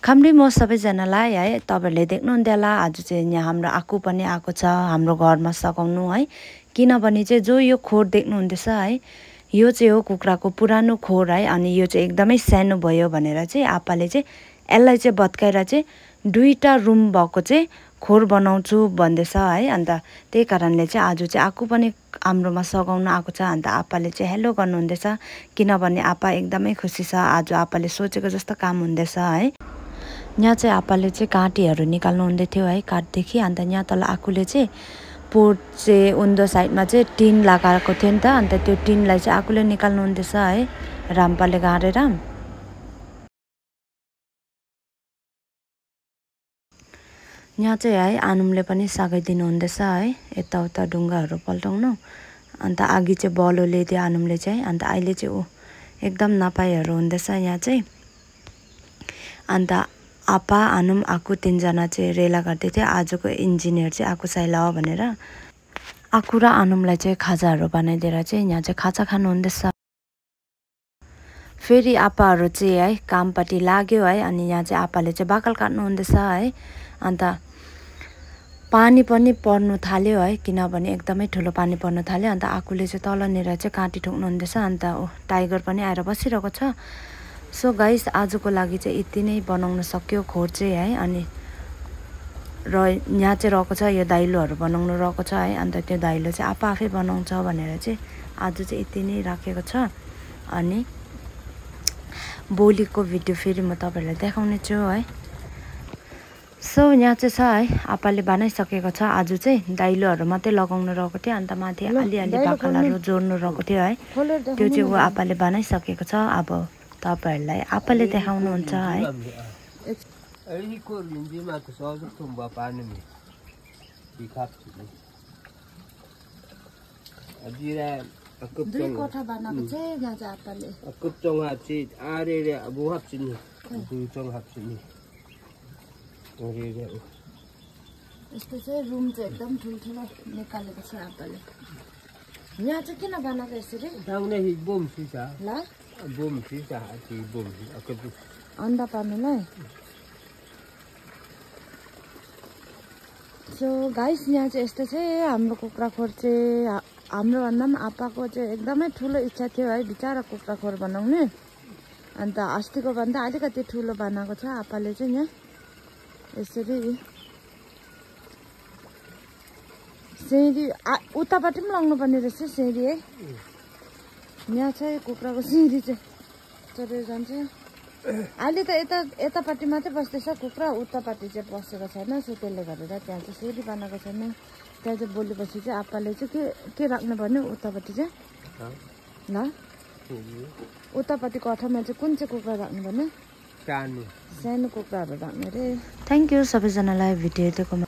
खम्री म सबैजनालाई है तपाईहरुले देख्नुहुन्थ्यो होला आज चाहिँ यहाँ हाम्रो आकु पनि आएको छ हाम्रो घरमा सघाउनु है किनभने चाहिँ जो यो खोर देख्नुहुँदैछ है यो चाहिँ हो कुखुराको पुरानो खोर है अनि यो चाहिँ एकदमै सानो भयो भनेर चाहिँ आपाले चाहिँ यसलाई चाहिँ भत्काएर चाहिँ दुईटा रुम भएको चाहिँ खोर बनाउँछु भन्दैछ है अन्त त्यही कारणले चाहिँ आज चाहिँ आकु पनि हाम्रोमा सघाउन आएको छ अन्त आपाले चाहिँ हेलो गर्नुहुँदैछ किनभने आपा एकदमै खुसी छ आज आपाले सोचेको जस्तो काम हुँदैछ है यहाँ चाहिँ आपाले चाहिँ काटीहरू निकाल्नु हुँदै थियो है काठदेखि अन्त यहाँ तल आकुले चाहिँ पोर्ट चाहिँ उन्दो साइडमा चाहिँ टिन लगाएको थियो नि त अन्त त्यो टिनलाई चाहिँ आकुले निकाल्नु हुँदैछ है रामपाले गाडेर यहाँ चाहिँ है आनुमले पनि सघाइदिनु हुँदैछ है यताउता ढुङ्गाहरू पल्टाउनु अन्त अघि चाहिँ बलोले दियो आनुमले चाहिँ अन्त अहिले चाहिँ ऊ एकदम नपाइहरू हुँदैछ यहाँ चाहिँ अन्त आपा आनुम आकु तीनजना चाहिँ रेला गर्दै थियो आजको इन्जिनियर चाहिँ आकु साइला हो भनेर आकु र आनुमलाई चाहिँ खाजाहरू बनाइदिएर चाहिँ यहाँ चाहिँ खाजा खानु हुँदैछ फेरि आपाहरू चाहिँ है कामपट्टि लाग्यो है अनि यहाँ चाहिँ आपाले चाहिँ बाकल काट्नु हुँदैछ है अन्त पानी पनि पर्नु थाल्यो है किनभने एकदमै ठुलो पानी पर्नु थाल्यो अन्त आकुले चाहिँ तलनेर चाहिँ काटी ठोक्नु हुँदैछ अन्त टाइगर पनि आएर बसिरहेको छ सो गाइस आजको लागि चाहिँ यति नै बनाउन सक्यो खोर चाहिँ है अनि र यहाँ चाहिँ रहेको छ यो दाइलोहरू बनाउनु रहेको छ है अन्त त्यो दाइलो चाहिँ आफै बनाउँछ भनेर चाहिँ आज चाहिँ यति नै राखेको छ अनि भोलिको भिडियो फेरि म तपाईहरुलाई देखाउने छु है सो यहाँ चाहिँ छ है आपाले बनाइसकेको छ आज चाहिँ दाइलोहरू मात्रै लगाउनु रहेको थियो अन्त माथि अलिअलि बाकलहरू जोड्नु रहेको थियो है त्यो चाहिँ ऊ आपाले बनाइसकेको छ अब तपाईहरुलाई आपाले देखाउनुहुन्छ है दुई कोठा बनाएको चाहिँ यहाँ चाहिँ आपाले यस्तो चाहिँ रुम चाहिँ एकदम ठुल्ठुलो निकालेको छ आपाले यहाँ चाहिँ किन बनाएको यसरी अन्डा पार्नुलाई सो गाइस यहाँ चाहिँ यस्तो चाहिँ हाम्रो कुखुरा खोर चाहिँ हाम्रो भन्दा पनि आपाको चाहिँ एकदमै ठुलो इच्छा थियो है बिचारा कुखुरा खोर बनाउने अन्त अस्तिको भन्दा अलिकति ठुलो बनाएको छ आपाले चाहिँ यहाँ यसरी सिँढी उतापट्टि पनि लाउनुपर्ने रहेछ सिँढी है यहाँ चाहिँ कुखुराको सिँढी चाहिँ चढेर जान्छ अहिले त यतापट्टि मात्रै बस्दैछ कुखुरा उतापट्टि चाहिँ बसेको छैन सो त्यसले गरेर त्यहाँ चाहिँ सिँढी बनाएको छैन त्यहाँ चाहिँ बोलेपछि चाहिँ आपाले चाहिँ के राख्नुपर्ने उतापट्टि चाहिँ ल उतापट्टि कठामा चाहिँ कुन चाहिँ कुखुरा राख्नुपर्ने सानो कुखुराहरू राख्ने रे थ्याङ्क यू सबैजनालाई भिडियो हेरेकोमा